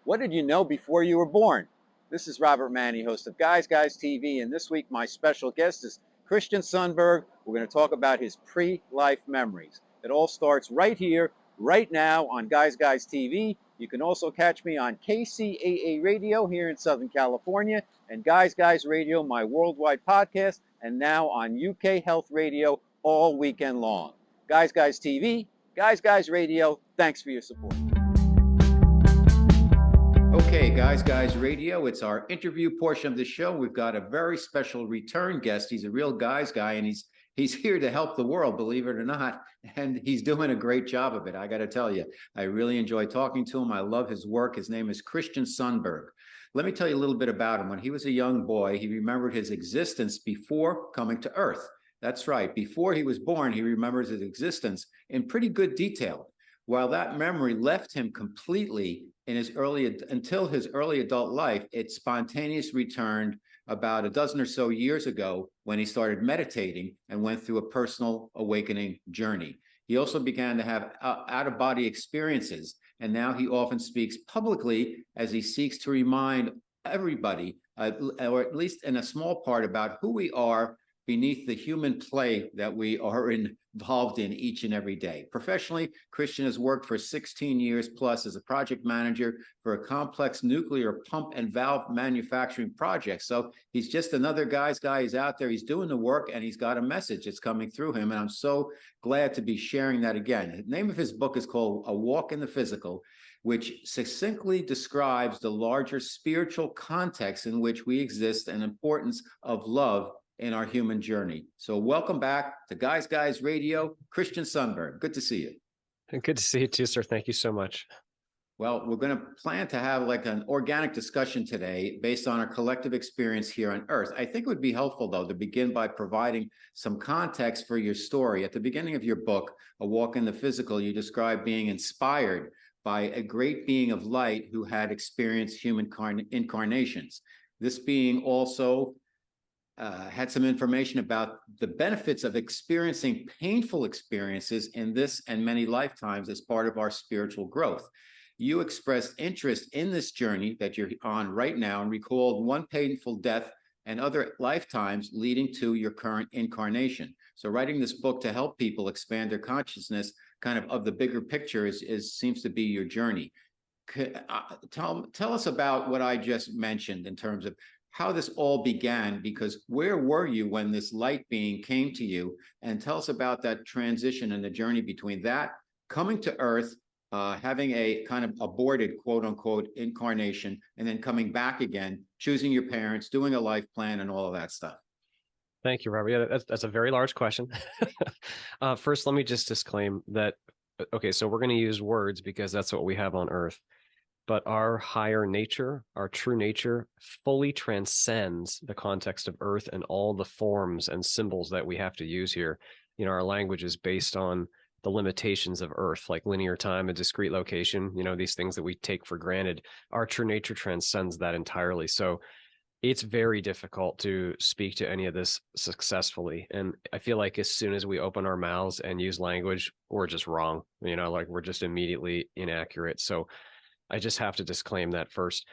What did you know before you were born? This is Robert Manni, host of Guys TV, and this week my special guest is Christian Sundberg. We're going to talk about his pre-life memories. It all starts right here, right now on Guys TV. You can also catch me on KCAA Radio here in Southern California and Guys Radio, my worldwide podcast, and now on UK Health Radio all weekend long. Guys TV, Guys Radio, thanks for your support. Okay, Guys Radio, it's our interview portion of the show. We've got a very special return guest. He's a real guys guy, and he's here to help the world, believe it or not, and he's doing a great job of it. I got to tell you, I really enjoy talking to him. I love his work. His name is Christian Sundberg. Let me tell you a little bit about him. When he was a young boy, he remembered his existence before coming to Earth. That's right. Before he was born, he remembers his existence in pretty good detail. While that memory left him completely until his early adult life, it spontaneously returned about a dozen or so years ago when he started meditating and went through a personal awakening journey. He also began to have out-of-body experiences, and now he often speaks publicly as he seeks to remind everybody, or at least in a small part, about who we are beneath the human play that we are involved in each and every day. Professionally, Christian has worked for 16 years plus as a project manager for a complex nuclear pump and valve manufacturing project. So he's just another guy's guy. He's out there, he's doing the work, and he's got a message that's coming through him. And I'm so glad to be sharing that again. The name of his book is called A Walk in the Physical, which succinctly describes the larger spiritual context in which we exist and importance of love in our human journey. So welcome back to Guys Radio, Christian Sundberg. Good to see you. Good to see you too, sir. Thank you so much. Well, we're going to plan to have like an organic discussion today based on our collective experience here on Earth. I think it would be helpful, though, to begin by providing some context for your story. At the beginning of your book, A Walk in the Physical, you describe being inspired by a great being of light who had experienced human incarnations. This being also had some information about the benefits of experiencing painful experiences in this and many lifetimes as part of our spiritual growth. You expressed interest in this journey that you're on right now and recalled one painful death and other lifetimes leading to your current incarnation. So writing this book to help people expand their consciousness kind of the bigger picture seems to be your journey. Tell us about what I just mentioned in terms of how this all began, because where were you when this light being came to you? And tell us about that transition and the journey between that, coming to Earth, having a kind of aborted, quote unquote, incarnation, and then coming back again, choosing your parents, doing a life plan, and all of that stuff. Thank you, Robert. Yeah, that's a very large question. First, let me just disclaim that, okay, so we're going to use words because that's what we have on Earth. But our higher nature, our true nature, fully transcends the context of Earth and all the forms and symbols that we have to use here. You know, our language is based on the limitations of Earth, like linear time, a discrete location, you know, these things that we take for granted. Our true nature transcends that entirely. So it's very difficult to speak to any of this successfully. And I feel like as soon as we open our mouths and use language, we're just wrong, you know, like we're just immediately inaccurate. So I just have to disclaim that first.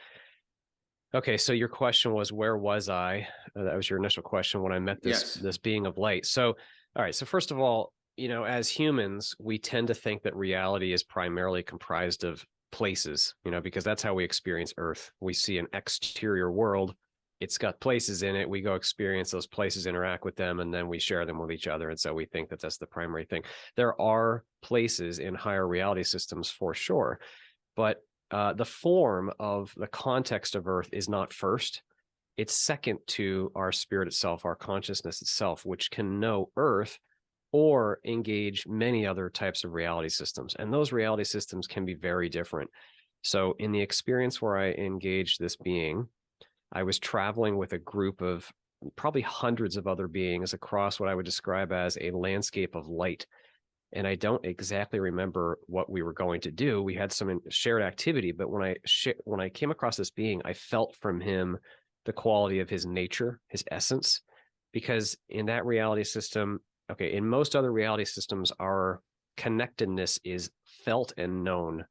Okay, so your question was, where was I? That was your initial question when I met this being of light. So, all right, so first of all, you know, as humans, we tend to think that reality is primarily comprised of places, you know, because that's how we experience Earth. We see an exterior world, it's got places in it, we go experience those places, interact with them, and then we share them with each other. And so we think that that's the primary thing. There are places in higher reality systems for sure, but the form of the context of Earth is not first. It's second to our spirit itself, our consciousness itself, which can know Earth or engage many other types of reality systems. And those reality systems can be very different. So in the experience where I engaged this being, I was traveling with a group of probably hundreds of other beings across what I would describe as a landscape of light. And I don't exactly remember what we were going to do. We had some shared activity, but when I came across this being, I felt from him the quality of his nature, his essence, because in that reality system, okay, in most other reality systems, our connectedness is felt and known.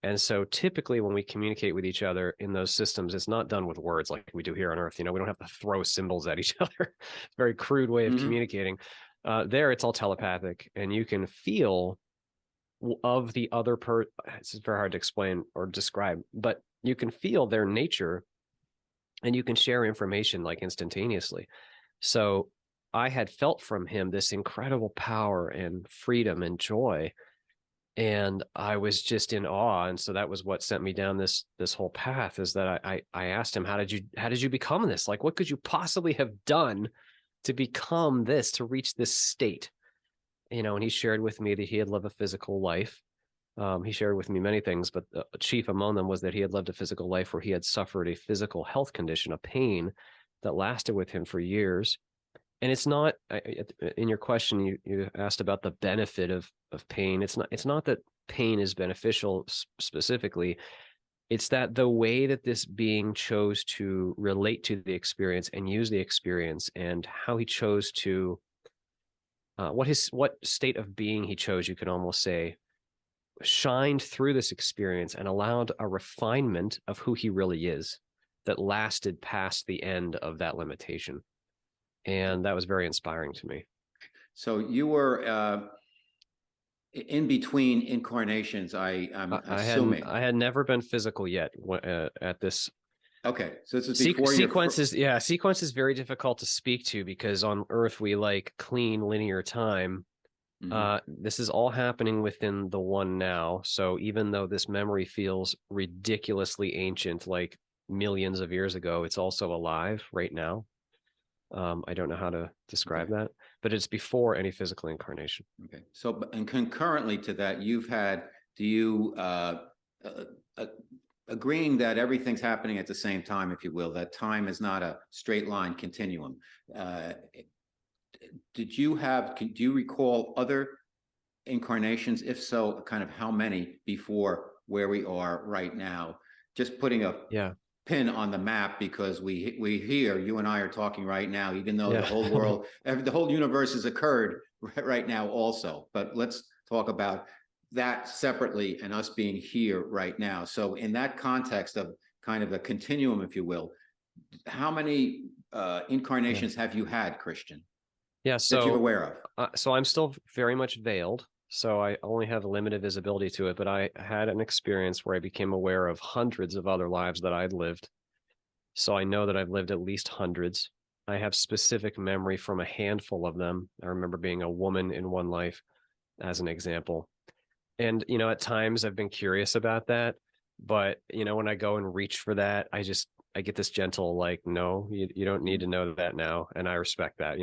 And so typically when we communicate with each other in those systems, it's not done with words like we do here on Earth. We don't have to throw symbols at each other. It's a very crude way of communicating. There, it's all telepathic, and you can feel of the other it's very hard to explain or describe, but you can feel their nature, and you can share information like instantaneously. So I had felt from him this incredible power and freedom and joy, and I was just in awe. And so that was what sent me down this whole path, is that I asked him, how did you become this? Like, what could you possibly have done to become this, to reach this state? And he shared with me that he had lived a physical life. He shared with me many things, but the chief among them was that he had lived a physical life where he had suffered a physical health condition, a pain that lasted with him for years. And it's not, in your question, you asked about the benefit of pain. It's not that pain is beneficial specifically. It's that the way that this being chose to relate to the experience and use the experience, and how he chose to, what state of being he chose, you could almost say, shined through this experience and allowed a refinement of who he really is that lasted past the end of that limitation. And that was very inspiring to me. So you were in between incarnations, I'm assuming. I had never been physical yet at this. Okay, so this is before sequences. Yeah, sequence is very difficult to speak to, because on Earth we like clean linear time. This is all happening within the one now. So even though this memory feels ridiculously ancient, like millions of years ago, it's also alive right now. I don't know how to describe that, but it's before any physical incarnation. Okay. So, and concurrently to that, you've had, do you, agreeing that everything's happening at the same time, if you will, that time is not a straight line continuum. Do you recall other incarnations? If so, kind of how many before where we are right now? Just putting a pin on the map, because we hear you and I are talking right now, even though the whole world, the whole universe has occurred right now also. But let's talk about that separately and us being here right now. So in that context of kind of a continuum, if you will, how many incarnations have you had, Christian? Yeah, so that you're aware of. So I'm still very much veiled, so I only have limited visibility to it, but I had an experience where I became aware of hundreds of other lives that I'd lived. So I know that I've lived at least hundreds. I have specific memory from a handful of them. I remember being a woman in one life, as an example. And, at times I've been curious about that, but, when I go and reach for that, I get this gentle, like, no, you don't need to know that now. And I respect that,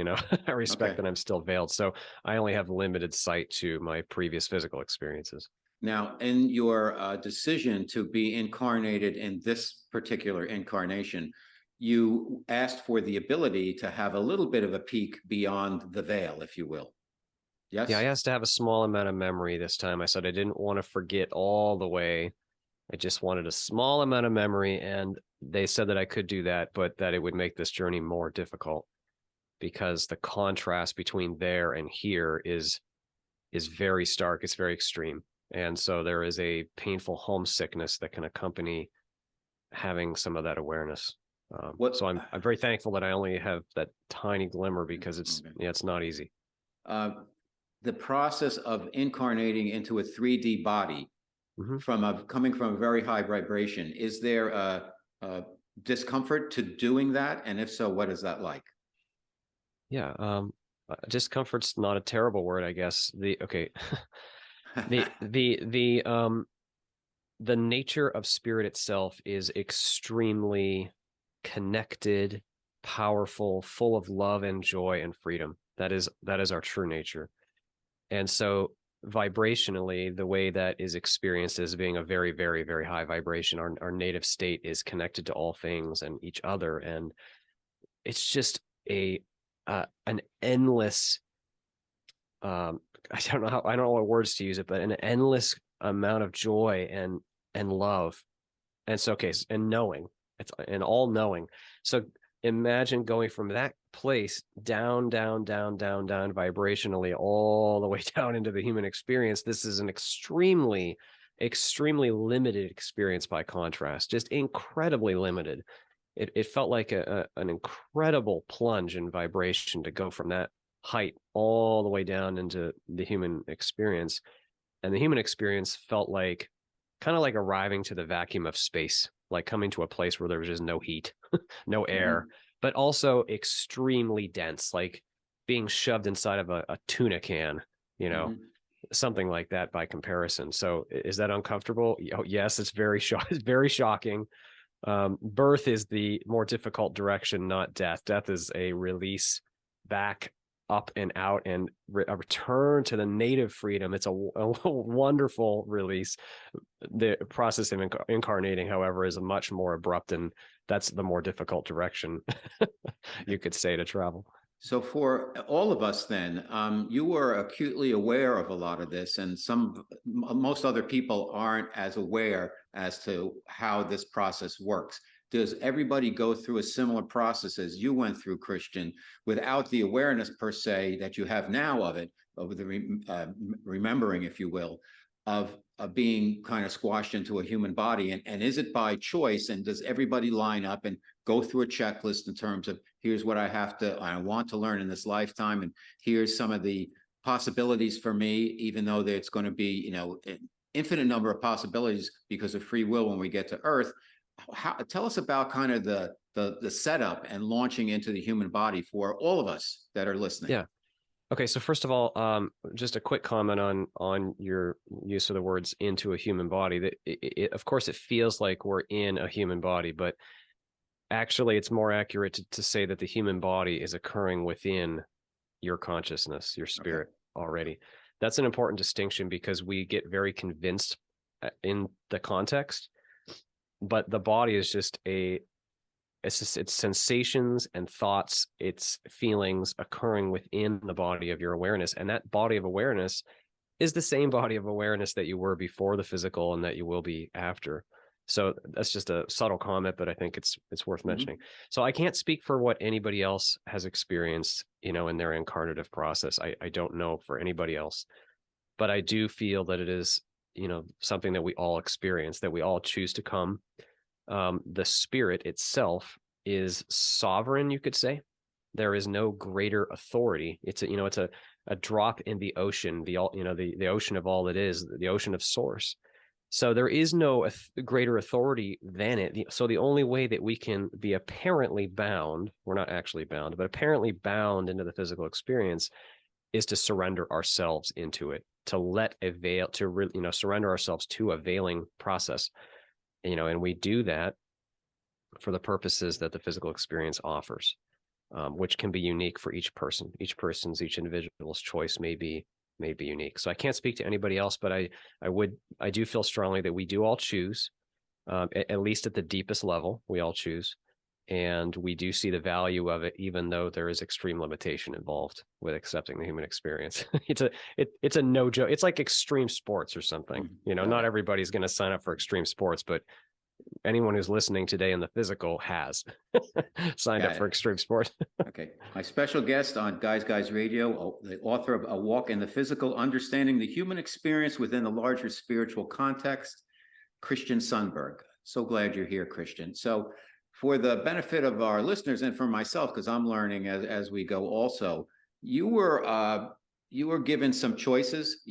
I respect that I'm still veiled. So I only have limited sight to my previous physical experiences. Now, in your decision to be incarnated in this particular incarnation, you asked for the ability to have a little bit of a peek beyond the veil, if you will. Yes? Yeah, I asked to have a small amount of memory this time. I said I didn't want to forget all the way. I just wanted a small amount of memory, and they said that I could do that, but that it would make this journey more difficult, because the contrast between there and here is very stark. It's very extreme. And so there is a painful homesickness that can accompany having some of that awareness. So I'm very thankful that I only have that tiny glimmer, because it's not easy. The process of incarnating into a 3D body, coming from a very high vibration, is there a discomfort to doing that? And if so, what is that like? Yeah, discomfort's not a terrible word, I guess. The nature of spirit itself is extremely connected, powerful, full of love and joy and freedom. That is our true nature. And so vibrationally, the way that is experienced as being a very, very, very high vibration, our native state is connected to all things and each other. And it's just an endless, I don't know what words to use it, but an endless amount of joy and love. And so, and knowing, it's an all knowing. So imagine going from that place down vibrationally all the way down into the human experience. This is an extremely extremely limited experience by contrast, just incredibly limited. It felt like an incredible plunge in vibration to go from that height all the way down into the human experience. And the human experience felt like kind of like arriving to the vacuum of space, like coming to a place where there was just no heat, no air, but also extremely dense, like being shoved inside of a tuna can, you know, something like that by comparison. So is that uncomfortable? Oh, yes, it's it's very shocking. Birth is the more difficult direction, not death. Death is a release back up and out and a return to the native freedom. It's a wonderful release. The process of incarnating, however, is a much more abrupt, and that's the more difficult direction you could say to travel. So for all of us then, you were acutely aware of a lot of this, and most other people aren't as aware as to how this process works. Does everybody go through a similar process as you went through, Christian, without the awareness per se that you have now of it, of the remembering, if you will, of being kind of squashed into a human body? And is it by choice? And does everybody line up and go through a checklist in terms of, here's what I want to learn in this lifetime, and here's some of the possibilities for me, even though it's going to be, you know, an infinite number of possibilities because of free will when we get to Earth? Tell us about kind of the setup and launching into the human body for all of us that are listening. Yeah. Okay, so first of all, just a quick comment on your use of the words "into a human body." That of course, it feels like we're in a human body, but actually, it's more accurate to say that the human body is occurring within your consciousness, your spirit already. That's an important distinction because we get very convinced in the context, but the body is just it's sensations and thoughts, it's feelings occurring within the body of your awareness. And that body of awareness is the same body of awareness that you were before the physical and that you will be after. So that's just a subtle comment, but I think it's worth mentioning. So I can't speak for what anybody else has experienced, you know, in their incarnative process. I don't know for anybody else, but I do feel that it is, you know, something that we all experience, that we all choose to come. The spirit itself is sovereign, you could say. There is no greater authority. It's a drop in the ocean, the ocean of all that is, the ocean of source. So there is no greater authority than it. So the only way that we can be apparently bound, we're not actually bound, but apparently bound into the physical experience, is to surrender ourselves into it, to surrender ourselves to a veiling process. You know, and we do that for the purposes that the physical experience offers, which can be unique for each person. Each individual's choice may be unique. So I can't speak to anybody else, but I do feel strongly that we do all choose, at least at the deepest level, we all choose. And we do see the value of it, even though there is extreme limitation involved with accepting the human experience. It's a no joke. It's like extreme sports or something. You know, not everybody's going to sign up for extreme sports, but anyone who's listening today in the physical has signed up for extreme sports. Okay. My special guest on Guys Radio, the author of A Walk in the Physical, Understanding the Human Experience Within the Larger Spiritual Context, Christian Sundberg. So glad you're here, Christian. So for the benefit of our listeners and for myself, because I'm learning as we go also, you were given some choices.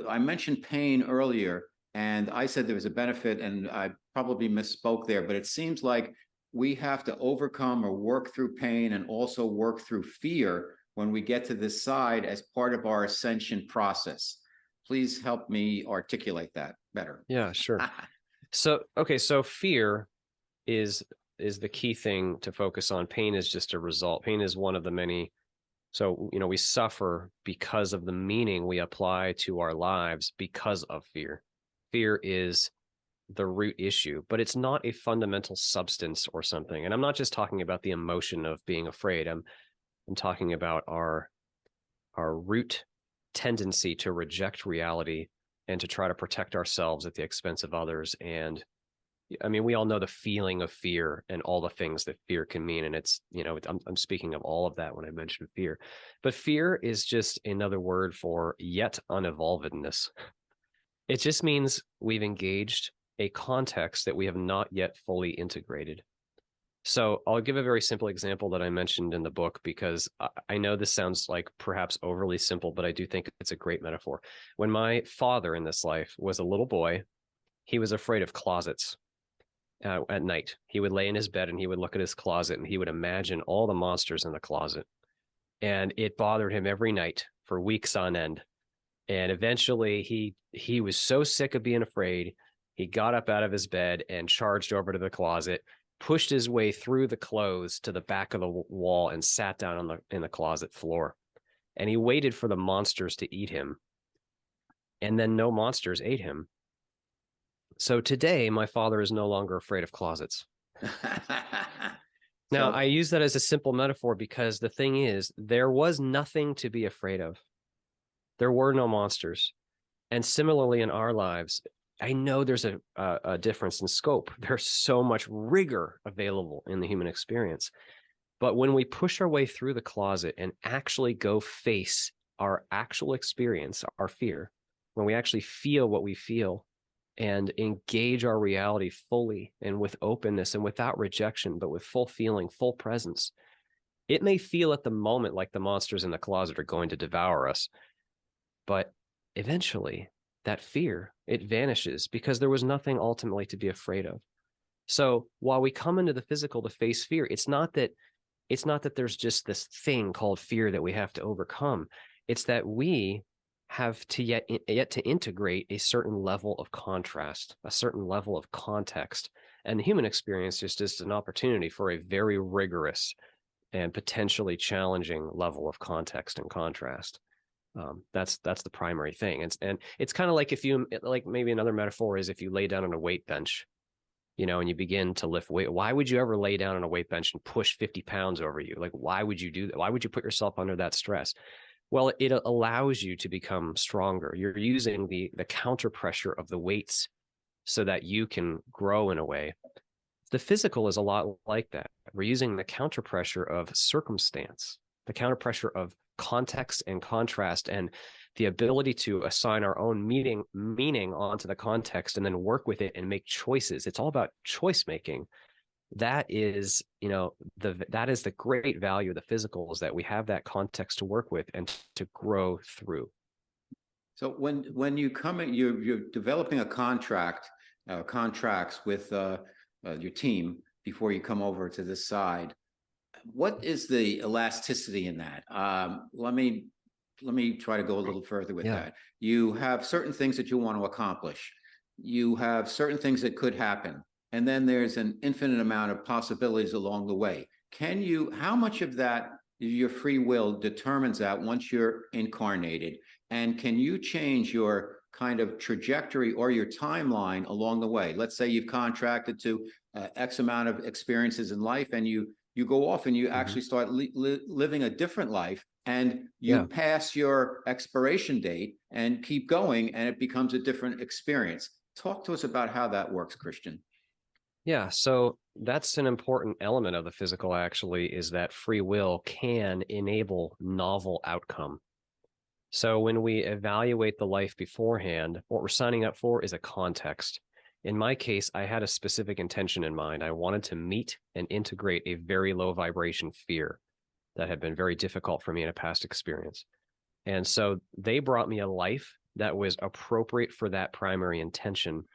I mentioned pain earlier, and I said there was a benefit, and I probably misspoke there, but it seems like we have to overcome or work through pain and also work through fear when we get to this side as part of our ascension process. Please help me articulate that better. Yeah, sure. So fear is the key thing to focus on. Pain is just a result. Pain is one of the many. So, you know, we suffer because of the meaning we apply to our lives because of fear. Fear is the root issue, but it's not a fundamental substance or something. And I'm not just talking about the emotion of being afraid. I'm talking about our root tendency to reject reality and to try to protect ourselves at the expense of others. And I mean, we all know the feeling of fear and all the things that fear can mean. And it's, you know, I'm speaking of all of that when I mentioned fear, but fear is just another word for yet unevolvedness. It just means we've engaged a context that we have not yet fully integrated. So I'll give a very simple example that I mentioned in the book, because I know this sounds like perhaps overly simple, but I do think it's a great metaphor. When my father in this life was a little boy, he was afraid of closets. At night, he would lay in his bed and he would look at his closet and he would imagine all the monsters in the closet. And it bothered him every night for weeks on end. And eventually he was so sick of being afraid, he got up out of his bed and charged over to the closet, pushed his way through the clothes to the back of the wall and sat down in the closet floor. And he waited for the monsters to eat him. And then no monsters ate him. So today, my father is no longer afraid of closets. Now, I use that as a simple metaphor because the thing is, there was nothing to be afraid of. There were no monsters. And similarly in our lives, I know there's a difference in scope. There's so much rigor available in the human experience. But when we push our way through the closet and actually go face our actual experience, our fear, when we actually feel what we feel and engage our reality fully and with openness and without rejection, but with full feeling, full presence, it may feel at the moment like the monsters in the closet are going to devour us. But eventually that fear, it vanishes because there was nothing ultimately to be afraid of. So while we come into the physical to face fear, it's not that there's just this thing called fear that we have to overcome. It's that we have to yet to integrate a certain level of contrast, a certain level of context. And the human experience just is an opportunity for a very rigorous and potentially challenging level of context and contrast. That's the primary thing. And it's kind of like maybe another metaphor is if you lay down on a weight bench, and you begin to lift weight. Why would you ever lay down on a weight bench and push 50 pounds over you? Like, why would you do that? Why would you put yourself under that stress? Well, it allows you to become stronger. You're using the counter pressure of the weights so that you can grow in a way. The physical is a lot like that. We're using the counter pressure of circumstance, the counter pressure of context and contrast, and the ability to assign our own meaning onto the context and then work with it and make choices. It's all about choice making. That is, that is the great value of the physical, is that we have that context to work with and to grow through. So when you come in, you're developing a contracts with your team before you come over to this side. What is the elasticity in that? Let me try to go a little further with that. You have certain things that you want to accomplish. You have certain things that could happen. And then there's an infinite amount of possibilities along the way. How much of that, your free will determines that once you're incarnated? And can you change your kind of trajectory or your timeline along the way? Let's say you've contracted to X amount of experiences in life, and you go off and you actually start living a different life, and you pass your expiration date and keep going, and it becomes a different experience. Talk to us about how that works, Christian. Yeah, so that's an important element of the physical, actually, is that free will can enable novel outcome. So when we evaluate the life beforehand, what we're signing up for is a context. In my case, I had a specific intention in mind. I wanted to meet and integrate a very low vibration fear that had been very difficult for me in a past experience. And so they brought me a life that was appropriate for that primary intention.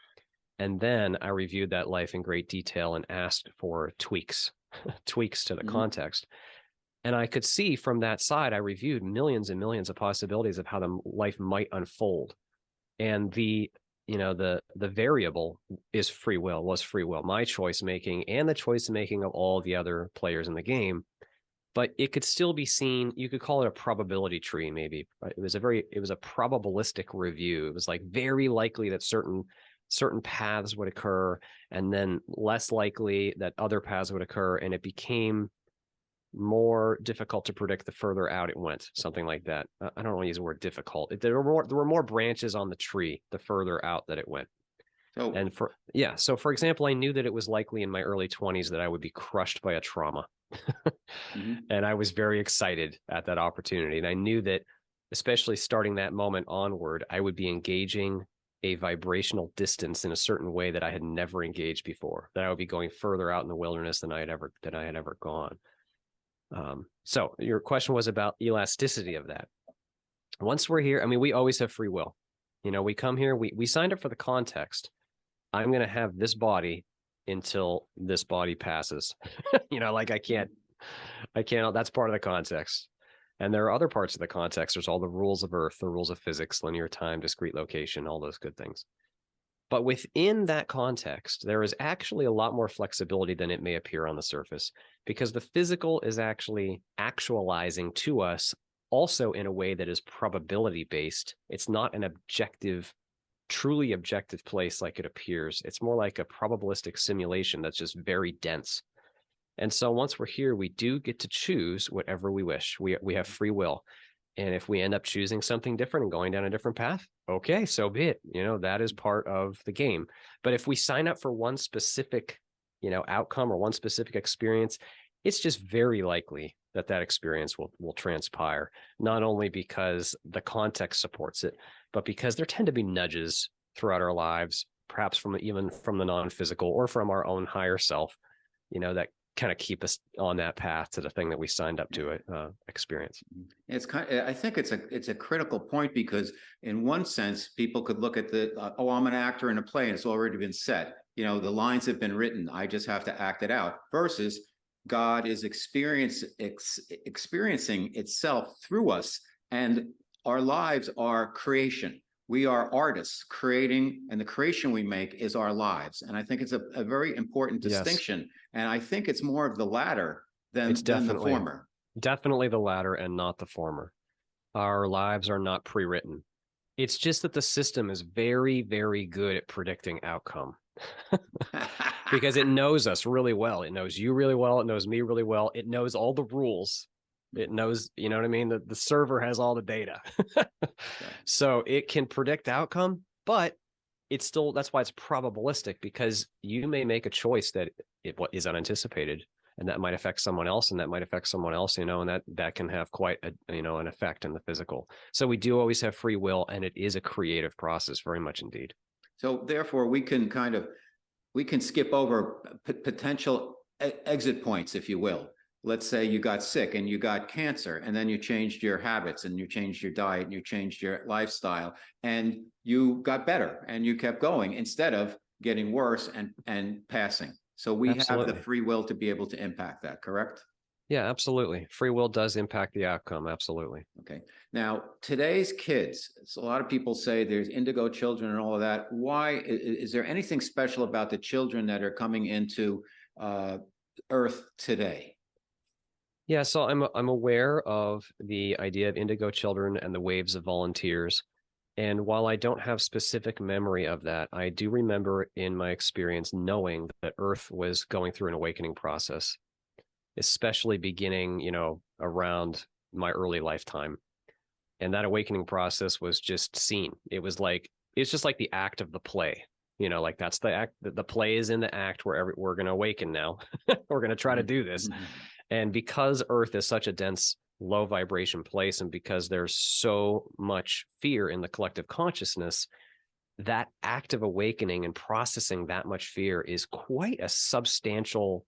And then I reviewed that life in great detail and asked for tweaks to the context. And I could see from that side, I reviewed millions and millions of possibilities of how the life might unfold. And the variable was free will, my choice making and the choice making of all the other players in the game. But it could still be seen, you could call it a probability tree, maybe. Right? It was a probabilistic review. It was like very likely that certain paths would occur, and then less likely that other paths would occur, and it became more difficult to predict the further out it went, something like that. I don't want to use the word difficult. There were more branches on the tree the further out that it went. So for example, I knew that it was likely in my early 20s that I would be crushed by a trauma. And I was very excited at that opportunity. And I knew that, especially starting that moment onward, I would be engaging a vibrational distance in a certain way that I had never engaged before, that I would be going further out in the wilderness than I had ever gone. So your question was about elasticity of that. Once we're here, I mean, we always have free will. You know, we come here, we signed up for the context. I'm going to have this body until this body passes. You know, like I can't, that's part of the context. And there are other parts of the context. There's all the rules of Earth, the rules of physics, linear time, discrete location, all those good things. But within that context, there is actually a lot more flexibility than it may appear on the surface, because the physical is actually actualizing to us also in a way that is probability based. It's not an objective, truly objective place like it appears. It's more like a probabilistic simulation that's just very dense. And so once we're here, we do get to choose whatever we wish. We have free will. And if we end up choosing something different and going down a different path, okay, so be it. You know, that is part of the game. But if we sign up for one specific, you know, outcome or one specific experience, it's just very likely that that experience will transpire, not only because the context supports it, but because there tend to be nudges throughout our lives, perhaps even from the non-physical or from our own higher self, you know, that kind of keep us on that path to the thing that we signed up to experience. It's I think it's a critical point, because in one sense, people could look at oh, I'm an actor in a play and it's already been set. You know, the lines have been written. I just have to act it out. Versus God is experiencing itself through us, and our lives are creation. We are artists creating, and the creation we make is our lives. And I think it's a very important distinction. Yes. And I think it's more of the latter than the former. Definitely the latter and not the former. Our lives are not pre-written. It's just that the system is very, very good at predicting outcome. Because it knows us really well. It knows you really well. It knows me really well. It knows all the rules. It knows, you know what I mean? The server has all the data. So it can predict outcome, but it's still, that's why it's probabilistic, because you may make a choice that what is unanticipated, and that might affect someone else, and that might affect someone else, you know, and that can have quite a, you know, an effect in the physical. So we do always have free will, and it is a creative process, very much indeed. So therefore we can skip over potential exit points, if you will. Let's say you got sick and you got cancer, and then you changed your habits and you changed your diet and you changed your lifestyle, and you got better and you kept going instead of getting worse and passing. So we Absolutely. Have the free will to be able to impact that, correct? Yeah, absolutely. Free will does impact the outcome. Absolutely. Okay. Now, today's kids, so a lot of people say there's indigo children and all of that. Why is there anything special about the children that are coming into Earth today? Yeah, so I'm aware of the idea of indigo children and the waves of volunteers. And while I don't have specific memory of that, I do remember in my experience knowing that Earth was going through an awakening process, especially beginning, you know, around my early lifetime. And that awakening process was just seen. It's just like the act of the play, you know, like that's the act, the play is in the act where we're going to awaken now. We're going to try to do this. Mm-hmm. And because Earth is such a dense, low vibration place, and because there's so much fear in the collective consciousness, that act of awakening and processing that much fear is quite a substantial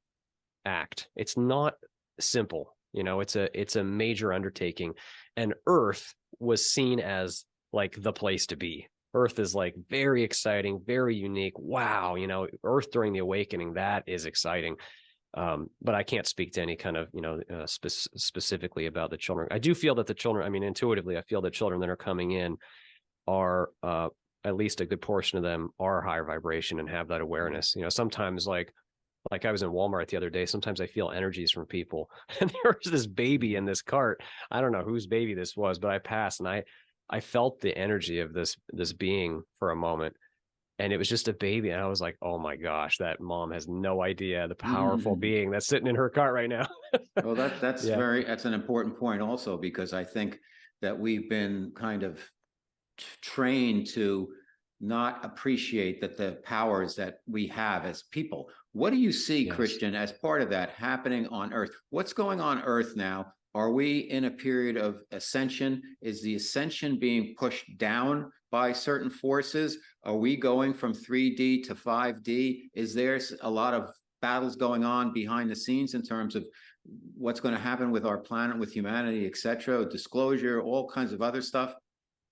act. It's not simple, you know, it's a major undertaking. And Earth was seen as like the place to be. Earth is like very exciting, very unique. Wow, you know, Earth during the awakening, that is exciting. But I can't speak to any kind of, you know, specifically about the children. I do feel that the children, I mean, intuitively, I feel the children that are coming in are, at least a good portion of them are higher vibration and have that awareness. You know, sometimes like I was in Walmart the other day, sometimes I feel energies from people. And there was this baby in this cart. I don't know whose baby this was, but I passed and I felt the energy of this being for a moment. And it was just a baby. And I was like, oh my gosh, that mom has no idea the powerful being that's sitting in her cart right now. Well, that's that's an important point also, because I think that we've been kind of trained to not appreciate that the powers that we have as people. What do you see, Christian, as part of that happening on Earth? What's going on Earth now Are we in a period of ascension? Is the ascension being pushed down by certain forces? Are we going from 3D to 5D? Is there a lot of battles going on behind the scenes in terms of what's going to happen with our planet, with humanity, etc., disclosure, all kinds of other stuff?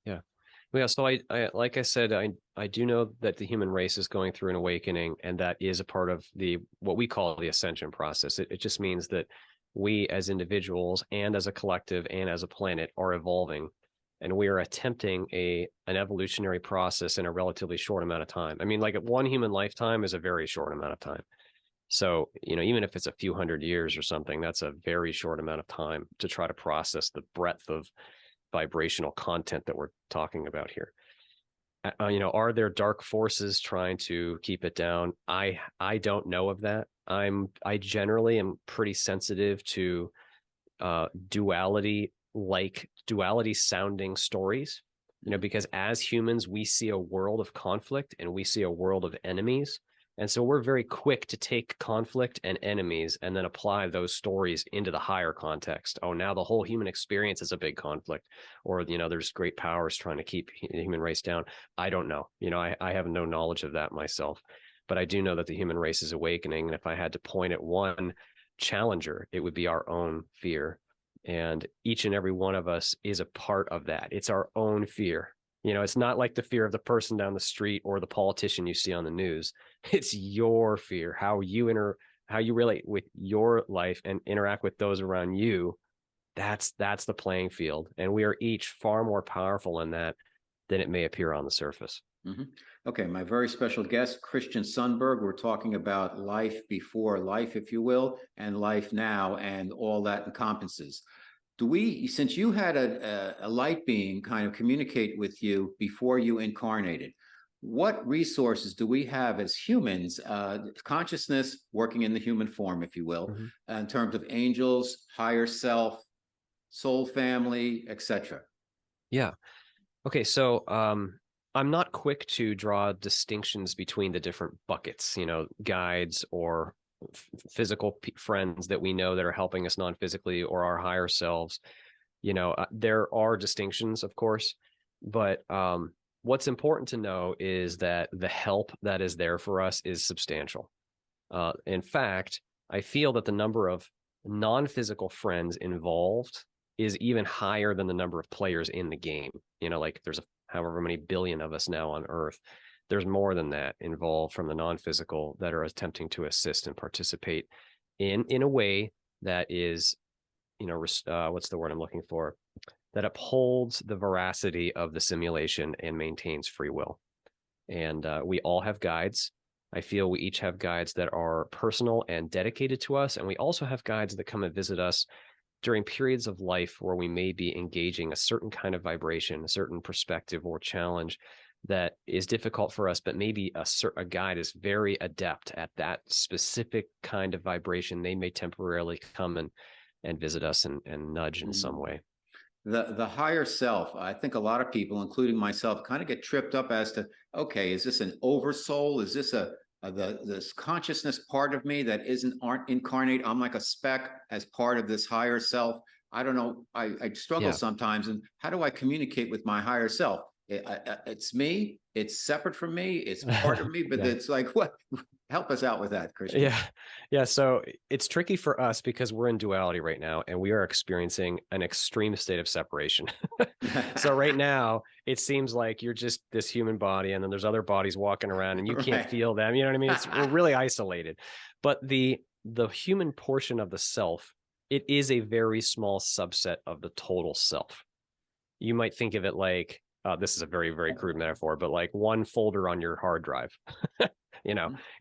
Yeah. Yeah. So I like I said, I do know that the human race is going through an awakening, and that is a part of what we call the ascension process. It just means that we as individuals and as a collective and as a planet are evolving, and we are attempting an evolutionary process in a relatively short amount of time. I mean, like one human lifetime is a very short amount of time. So, even if it's a few hundred years or something, that's a very short amount of time to try to process the breadth of vibrational content that we're talking about here. Are there dark forces trying to keep it down? I don't know of that. I generally am pretty sensitive to duality sounding stories, because as humans, we see a world of conflict and we see a world of enemies. And so we're very quick to take conflict and enemies and then apply those stories into the higher context. Oh, now the whole human experience is a big conflict, or, there's great powers trying to keep the human race down. I don't know. I have no knowledge of that myself, but I do know that the human race is awakening. And if I had to point at one challenger, it would be our own fear. And each and every one of us is a part of that. It's our own fear. It's not like the fear of the person down the street or the politician you see on the news. It's your fear, how you relate with your life and interact with those around you. That's the playing field. And we are each far more powerful in that than it may appear on the surface. Mm-hmm. Okay, my very special guest, Christian Sundberg. We're talking about life before life, if you will, and life now, and all that encompasses. Since you had a light being kind of communicate with you before you incarnated, what resources do we have as humans, consciousness working in the human form, if you will, in terms of angels, higher self, soul family, etc.? Yeah. Okay. So I'm not quick to draw distinctions between the different buckets, guides or physical friends that we know that are helping us non-physically, or our higher selves. There are distinctions, of course, but what's important to know is that the help that is there for us is substantial. In fact, I feel that the number of non-physical friends involved is even higher than the number of players in the game. Like there's however many billion of us now on Earth. There's more than that involved from the non-physical that are attempting to assist and participate in a way that is, what's the word I'm looking for? That upholds the veracity of the simulation and maintains free will. And we all have guides. I feel we each have guides that are personal and dedicated to us. And we also have guides that come and visit us during periods of life where we may be engaging a certain kind of vibration, a certain perspective or challenge that is difficult for us, but maybe a guide is very adept at that specific kind of vibration. They may temporarily come and visit us and nudge in some way. The higher self, I think a lot of people, including myself, kind of get tripped up as to, okay, is this an oversoul? Is this this consciousness part of me that aren't incarnate? I'm like a speck as part of this higher self. I don't know. I struggle sometimes. And how do I communicate with my higher self? It's me. It's separate from me. It's part of me, but it's like, what? Help us out with that, Christian. Yeah. So it's tricky for us because we're in duality right now, and we are experiencing an extreme state of separation. So right now, it seems like you're just this human body, and then there's other bodies walking around, and you can't feel them. You know what I mean? We're really isolated. But the human portion of the self, it is a very small subset of the total self. You might think of it like, this is a very, very crude metaphor, but like one folder on your hard drive.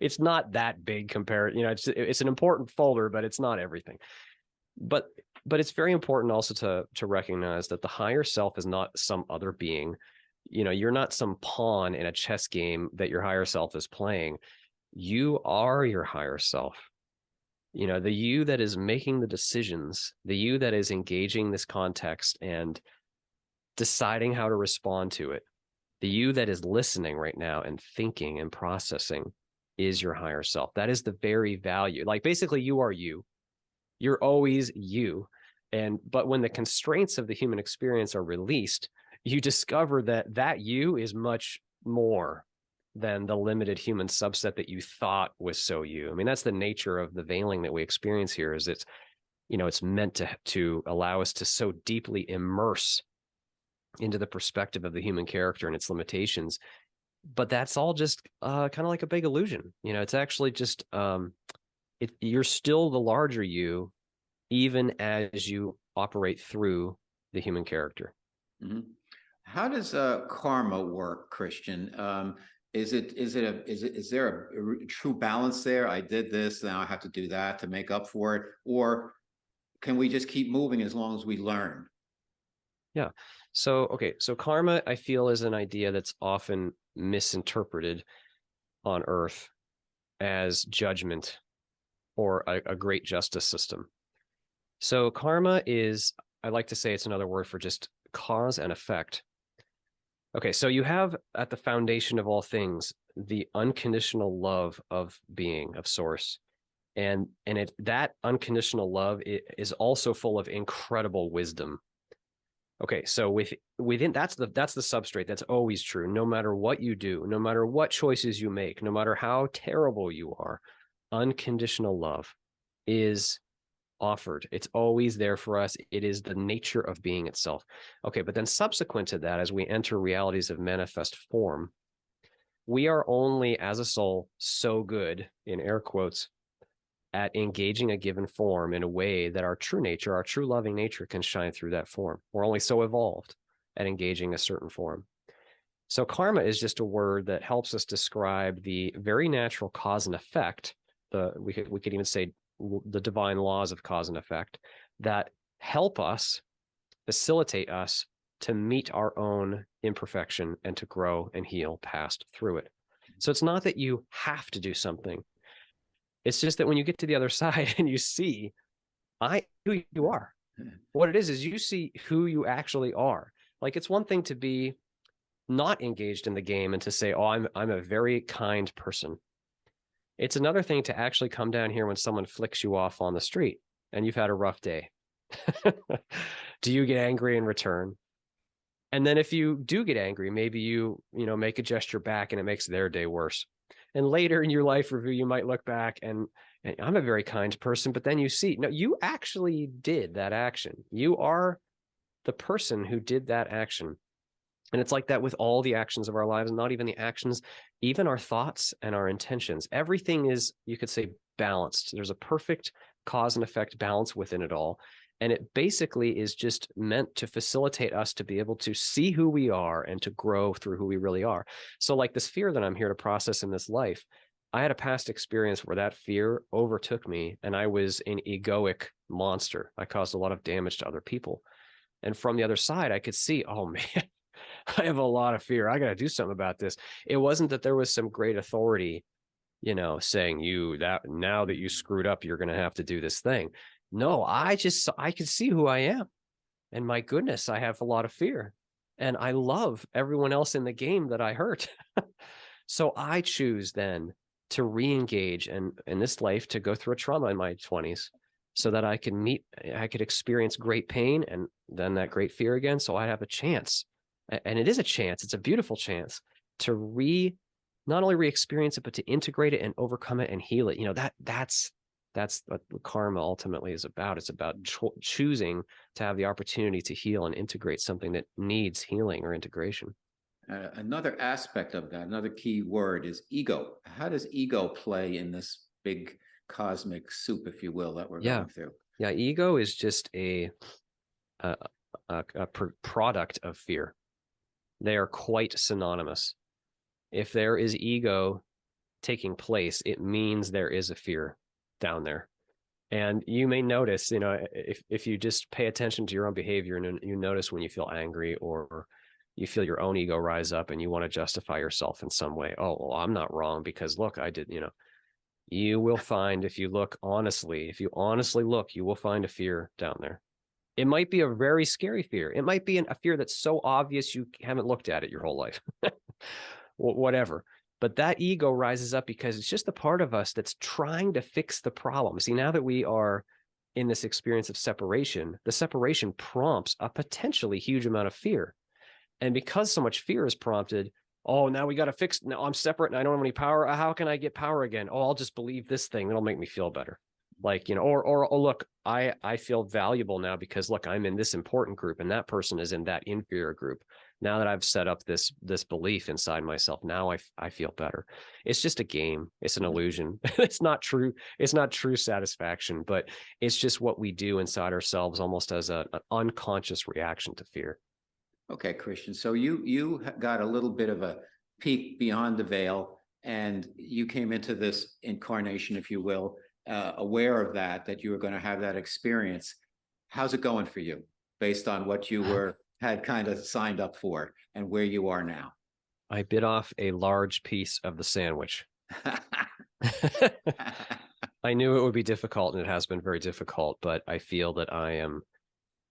It's not that big compared, it's an important folder, but it's not everything. But it's very important also to recognize that the higher self is not some other being. You're not some pawn in a chess game that your higher self is playing. You are your higher self. The you that is making the decisions, the you that is engaging this context and deciding how to respond to it. The you that is listening right now and thinking and processing is your higher self. That is the very value. Like basically you are you. You're always you. But when the constraints of the human experience are released, you discover that that you is much more than the limited human subset that you thought was so you. I mean, that's the nature of the veiling that we experience here, is it's, it's meant to allow us to so deeply immerse into the perspective of the human character and its limitations. But that's all just kind of like a big illusion. It's actually just, you're still the larger you, even as you operate through the human character. Mm-hmm. How does karma work, Christian? Is there a true balance there? I did this, now I have to do that to make up for it, or can we just keep moving as long as we learn? Yeah. So karma, I feel, is an idea that's often misinterpreted on Earth as judgment or a great justice system. So karma is, I like to say, it's another word for just cause and effect. Okay, so you have at the foundation of all things the unconditional love of being, of source. And that unconditional love is also full of incredible wisdom. Okay, so within that's the substrate. That's always true. No matter what you do, no matter what choices you make, no matter how terrible you are, unconditional love is offered. It's always there for us. It is the nature of being itself. Okay, but then subsequent to that, as we enter realities of manifest form, we are only, as a soul, so good, in air quotes, at engaging a given form in a way that our true nature, our true loving nature, can shine through that form. We're only so evolved at engaging a certain form. So karma is just a word that helps us describe the very natural cause and effect. We could even say the divine laws of cause and effect that help us, facilitate us to meet our own imperfection and to grow and heal past through it. So it's not that you have to do something. It's just that when you get to the other side and you see who you are, what it is you see who you actually are. Like, it's one thing to be not engaged in the game and to say, oh, I'm a very kind person. It's another thing to actually come down here when someone flicks you off on the street and you've had a rough day. Do you get angry in return? And then if you do get angry, maybe you make a gesture back and it makes their day worse. And later in your life review, you might look back and I'm a very kind person, but then you see, no, you actually did that action. You are the person who did that action. And it's like that with all the actions of our lives, not even the actions, even our thoughts and our intentions. Everything is, you could say, balanced. There's a perfect cause and effect balance within it all. And it basically is just meant to facilitate us to be able to see who we are and to grow through who we really are. So like this fear that I'm here to process in this life, I had a past experience where that fear overtook me and I was an egoic monster. I caused a lot of damage to other people. And from the other side, I could see, oh man, I have a lot of fear. I got to do something about this. It wasn't that there was some great authority, saying now that you screwed up, you're going to have to do this thing. No, I could see who I am. And my goodness, I have a lot of fear. And I love everyone else in the game that I hurt. So I choose then to re-engage and in this life to go through a trauma in my 20s so that I could experience great pain and then that great fear again. So I have a chance. And it is a chance. It's a beautiful chance to not only re-experience it, but to integrate it and overcome it and heal it. That's what karma ultimately is about. It's about choosing to have the opportunity to heal and integrate something that needs healing or integration. Another aspect of that, another key word is ego. How does ego play in this big cosmic soup, if you will, that we're going through? Yeah, ego is just a product of fear. They are quite synonymous. If there is ego taking place, it means there is a fear down there. And you may notice, if you just pay attention to your own behavior and you notice when you feel angry or you feel your own ego rise up and you want to justify yourself in some way. Oh, well, I'm not wrong because look, I did, you will find if you honestly look, you will find a fear down there. It might be a very scary fear. It might be a fear that's so obvious you haven't looked at it your whole life. Whatever. But that ego rises up because it's just a part of us that's trying to fix the problem. See, now that we are in this experience of separation, the separation prompts a potentially huge amount of fear. And because so much fear is prompted, oh, now we got to fix, now I'm separate and I don't have any power. How can I get power again? Oh, I'll just believe this thing. That'll make me feel better. Like, or oh, look, I feel valuable now because look, I'm in this important group and that person is in that inferior group. Now that I've set up this belief inside myself, now I feel better. It's just a game. It's an illusion. It's not true. It's not true satisfaction, but it's just what we do inside ourselves, almost as an unconscious reaction to fear. Okay, Christian. So you got a little bit of a peek beyond the veil, and you came into this incarnation, if you will, aware of that you were going to have that experience. How's it going for you based on what you had kind of signed up for and where you are now? I bit off a large piece of the sandwich. I knew it would be difficult, and it has been very difficult, but I feel that I am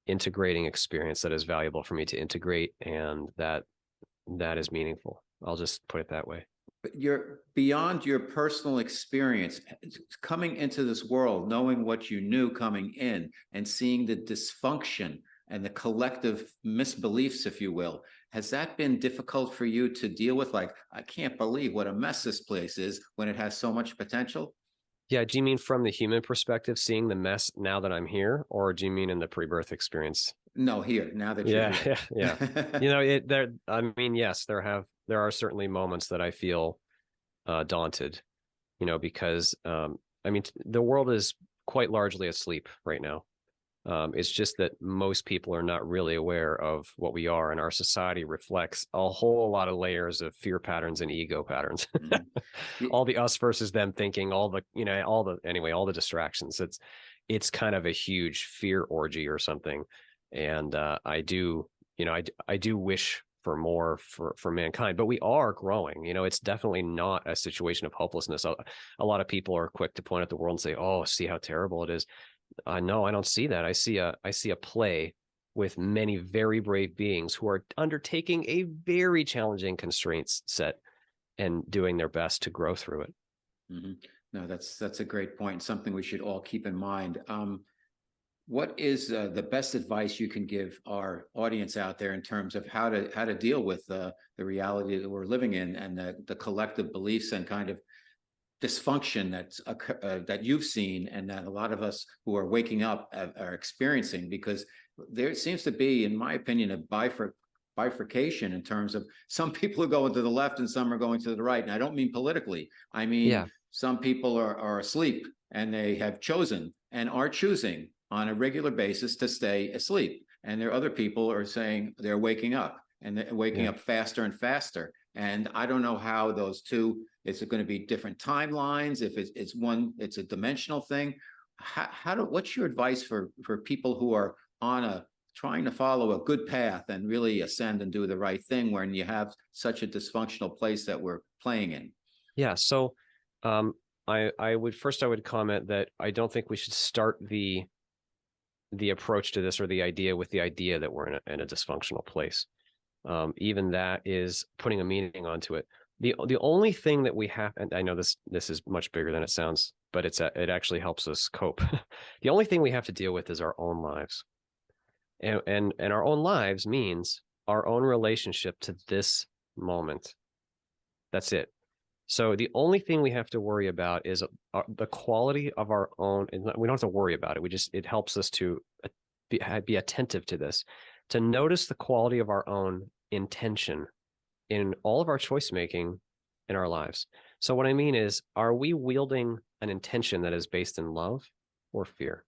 integrating experience that is valuable for me to integrate, and that is meaningful. I'll just put it that way. But you're beyond your personal experience, coming into this world, knowing what you knew coming in and seeing the dysfunction and the collective misbeliefs, if you will. Has that been difficult for you to deal with? Like, I can't believe what a mess this place is when it has so much potential. Yeah. Do you mean from the human perspective, seeing the mess now that I'm here, or do you mean in the pre-birth experience? No, here, now that you're here. Yeah. I mean, yes, there are certainly moments that I feel daunted, because I mean, the world is quite largely asleep right now. It's just that most people are not really aware of what we are, and our society reflects a whole lot of layers of fear patterns and ego patterns. Mm-hmm. All the us versus them thinking, all the distractions. It's kind of a huge fear orgy or something. And I do wish for more for mankind, but we are growing. It's definitely not a situation of hopelessness. A lot of people are quick to point at the world and say, oh, see how terrible it is. No, I don't see that. I see a play with many very brave beings who are undertaking a very challenging constraints set and doing their best to grow through it. Mm-hmm. No, that's a great point. Something we should all keep in mind. What is the best advice you can give our audience out there in terms of how to deal with the reality that we're living in, and the collective beliefs and kind of dysfunction that you've seen, and that a lot of us who are waking up are experiencing? Because there seems to be, in my opinion, a bifurcation in terms of some people are going to the left and some are going to the right. And I don't mean politically. I mean, some people are asleep and they have chosen and are choosing on a regular basis to stay asleep. And there are other people are saying they're waking up, and they're waking up faster and faster. And I don't know how those two, is it going to be different timelines? If it's a dimensional thing. What's your advice for people who are trying to follow a good path and really ascend and do the right thing when you have such a dysfunctional place that we're playing in? Yeah. So I would comment that I don't think we should start the approach to this, or the idea, with the idea that we're in a dysfunctional place. Even that is putting a meaning onto it. The only thing that we have, and I know this is much bigger than it sounds, but it actually helps us cope. The only thing we have to deal with is our own lives, and our own lives means our own relationship to this moment. That's it. So the only thing we have to worry about is the quality of our own. We don't have to worry about it. It helps us to be attentive to this, to notice the quality of our own intention in all of our choice making in our lives. So what I mean is, are we wielding an intention that is based in love or fear?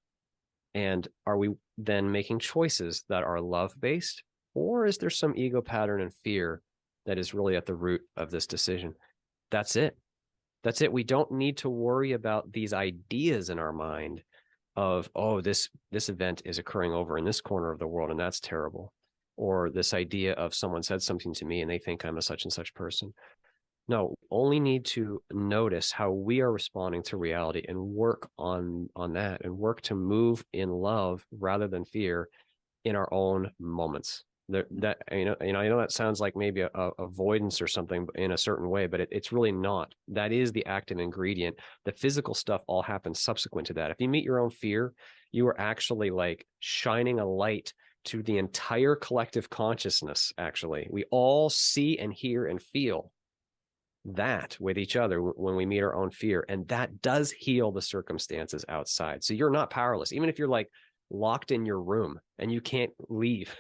And are we then making choices that are love based, or is there some ego pattern and fear that is really at the root of this decision? That's it. That's it. We don't need to worry about these ideas in our mind of, oh, this event is occurring over in this corner of the world, and that's terrible. Or this idea of someone said something to me and they think I'm a such and such person. No, only need to notice how we are responding to reality and work on that, and work to move in love rather than fear in our own moments. That I know that sounds like maybe a avoidance or something in a certain way, but it's really not. That is the active ingredient. The physical stuff all happens subsequent to that. If you meet your own fear, you are actually like shining a light to the entire collective consciousness. Actually, we all see and hear and feel that with each other when we meet our own fear, and that does heal the circumstances outside. So you're not powerless, even if you're like locked in your room and you can't leave.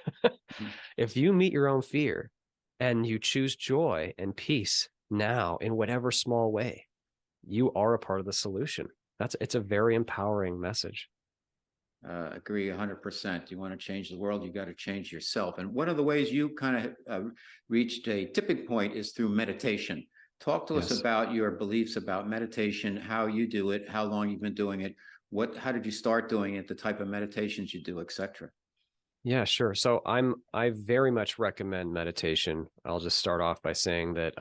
If you meet your own fear and you choose joy and peace now in whatever small way, you are a part of the solution. It's a very empowering message. Agree 100%. You want to change the world, you got to change yourself. And one of the ways you kind of reached a tipping point is through meditation. Talk to us about your beliefs about meditation, how you do it, how long you've been doing it, how did you start doing it, the type of meditations you do, etc. Yeah, sure. So I very much recommend meditation. I'll just start off by saying that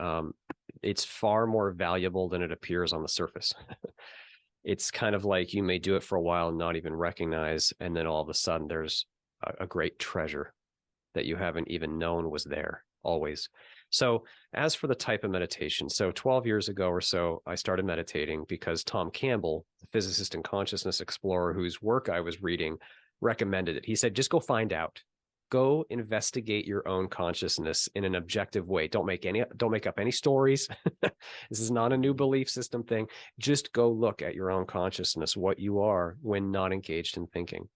it's far more valuable than it appears on the surface. It's kind of like you may do it for a while and not even recognize, and then all of a sudden there's a great treasure that you haven't even known was there always. So as for the type of meditation, so 12 years ago or so, I started meditating because Tom Campbell, the physicist and consciousness explorer whose work I was reading, recommended it. He said, just go find out. Go investigate your own consciousness in an objective way. Don't make up any stories. This is not a new belief system thing. Just go look at your own consciousness, what you are when not engaged in thinking.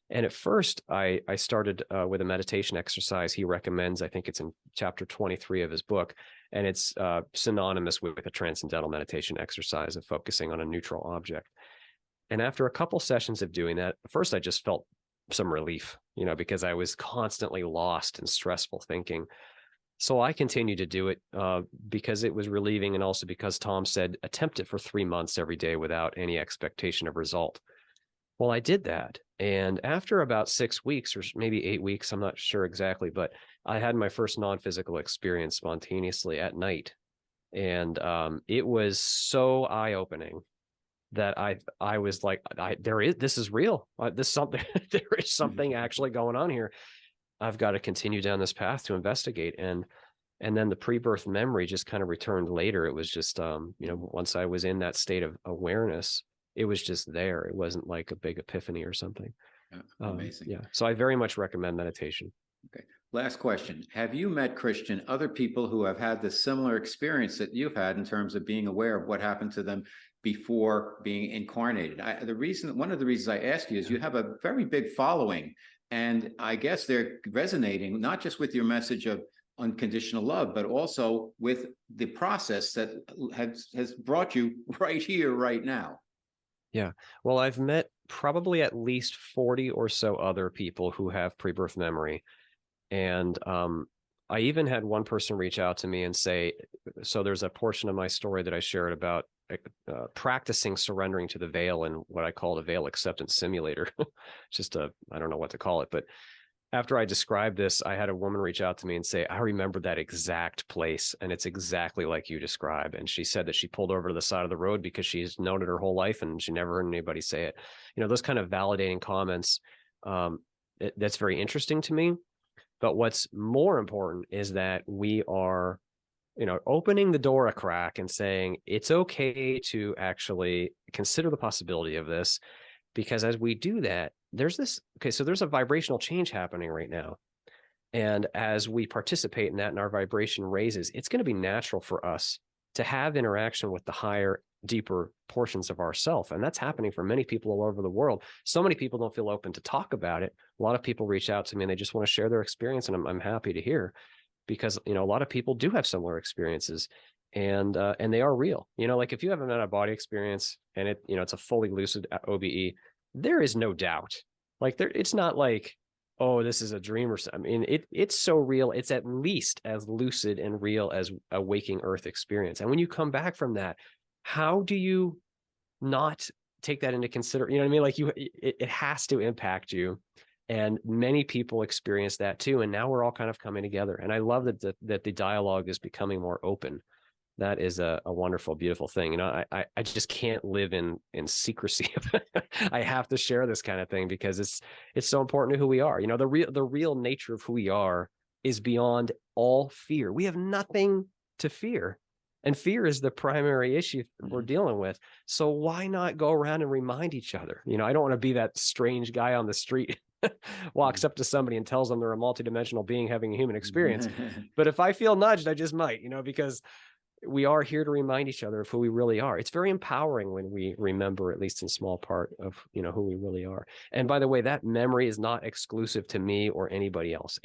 And at first, I started with a meditation exercise he recommends. I think it's in chapter 23 of his book, and it's synonymous with a transcendental meditation exercise of focusing on a neutral object. And after a couple sessions of doing that, at first I just felt some relief, because I was constantly lost in stressful thinking. So I continued to do it because it was relieving, and also because Tom said, attempt it for 3 months every day without any expectation of result. Well, I did that. And after about 6 weeks or maybe 8 weeks, I'm not sure exactly, but I had my first non-physical experience spontaneously at night. And it was so eye-opening that I was like, this is real. This is something, there is something actually going on here. I've got to continue down this path to investigate. And then the pre-birth memory just kind of returned later. It was just, once I was in that state of awareness, it was just there. It wasn't like a big epiphany or something. Amazing. Yeah. So I very much recommend meditation. Okay. Last question. Have you met, Christian, other people who have had the similar experience that you've had in terms of being aware of what happened to them before being incarnated? One of the reasons I ask you is you have a very big following, and I guess they're resonating not just with your message of unconditional love, but also with the process that has brought you right here, right now. Yeah. Well, I've met probably at least 40 or so other people who have pre-birth memory. And I even had one person reach out to me and say, so there's a portion of my story that I shared about practicing surrendering to the veil in what I call a veil acceptance simulator. Just I don't know what to call it, but after I described this, I had a woman reach out to me and say, I remember that exact place, and it's exactly like you describe. And she said that she pulled over to the side of the road because she's known it her whole life and she never heard anybody say it. Those kind of validating comments, that's very interesting to me. But what's more important is that we are, opening the door a crack and saying it's okay to actually consider the possibility of this. Because as we do that, there's a vibrational change happening right now. And as we participate in that and our vibration raises, it's going to be natural for us to have interaction with the higher, deeper portions of ourself. And that's happening for many people all over the world. So many people don't feel open to talk about it. A lot of people reach out to me and they just want to share their experience. And I'm happy to hear, because, a lot of people do have similar experiences, and they are real. Like if you have an out-of-body experience and it's a fully lucid OBE, there is no doubt. Like it's not like, oh, this is a dream or something. I mean, it's so real. It's at least as lucid and real as a waking earth experience. And when you come back from that, how do you not take that into consideration? You know what I mean? Like it has to impact you. And many people experience that too. And now we're all kind of coming together. And I love that the dialogue is becoming more open. that is a wonderful, beautiful thing. You know, I just can't live in secrecy. I have to share this kind of thing because it's so important to who we are. You know, the real nature of who we are is beyond all fear. We have nothing to fear. And fear is the primary issue we're dealing with. So why not go around and remind each other? You know, I don't want to be that strange guy on the street walks up to somebody and tells them they're a multidimensional being having a human experience. But if I feel nudged, I just might, you know, because we are here to remind each other of who we really are. It's very empowering when we remember, at least in small part, of, you know, who we really are. And by the way, that memory is not exclusive to me or anybody else.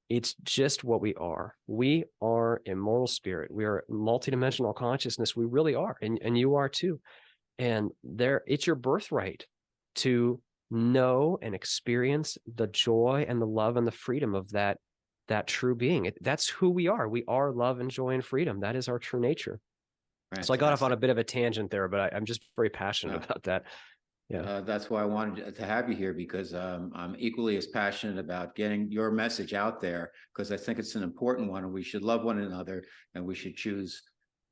It's just what we are. We are immortal spirit. We are multidimensional consciousness. We really are. And you are too. And it's your birthright to know and experience the joy and the love and the freedom of that true being. That's who we are. We are love and joy and freedom. That is our true nature. Fantastic. So I got off on a bit of a tangent there, but I'm just very passionate about that. Yeah. That's why I wanted to have you here, because I'm equally as passionate about getting your message out there, because I think it's an important one, and we should love one another, and we should choose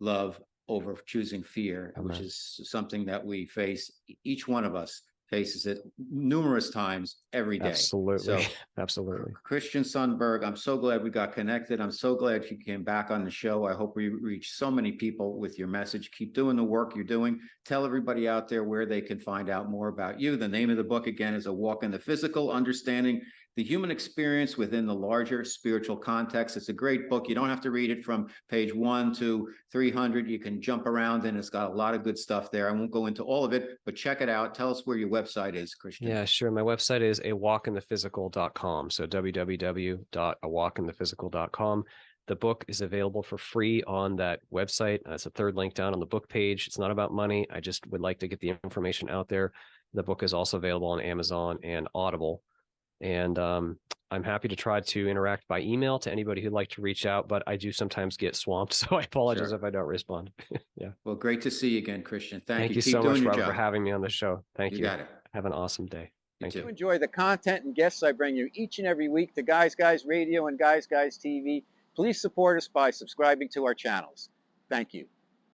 love over choosing fear, which is something that we face. Each one of us faces it numerous times every day. Absolutely. So, absolutely. Christian Sundberg, I'm so glad we got connected. I'm so glad you came back on the show. I hope we reach so many people with your message. Keep doing the work you're doing. Tell everybody out there where they can find out more about you. The name of the book, again, is A Walk in the Physical, Understanding the Human Experience Within the Larger Spiritual Context. It's a great book. You don't have to read it from page 1 to 300. You can jump around, and it's got a lot of good stuff there. I won't go into all of it, but check it out. Tell us where your website is, Christian. Yeah, sure. My website is awalkinthephysical.com. So www.awalkinthephysical.com. The book is available for free on that website. That's the third link down on the book page. It's not about money. I just would like to get the information out there. The book is also available on Amazon and Audible. And I'm happy to try to interact by email to anybody who'd like to reach out, but I do sometimes get swamped, so I apologize if I don't respond. Yeah. Well, great to see you again, Christian. Thank you. Keep so much, Robert, for having me on the show. Thank you. You got it. Have an awesome day. Thank you. If you enjoy the content and guests I bring you each and every week to Guys Radio and Guys TV, please support us by subscribing to our channels. Thank you.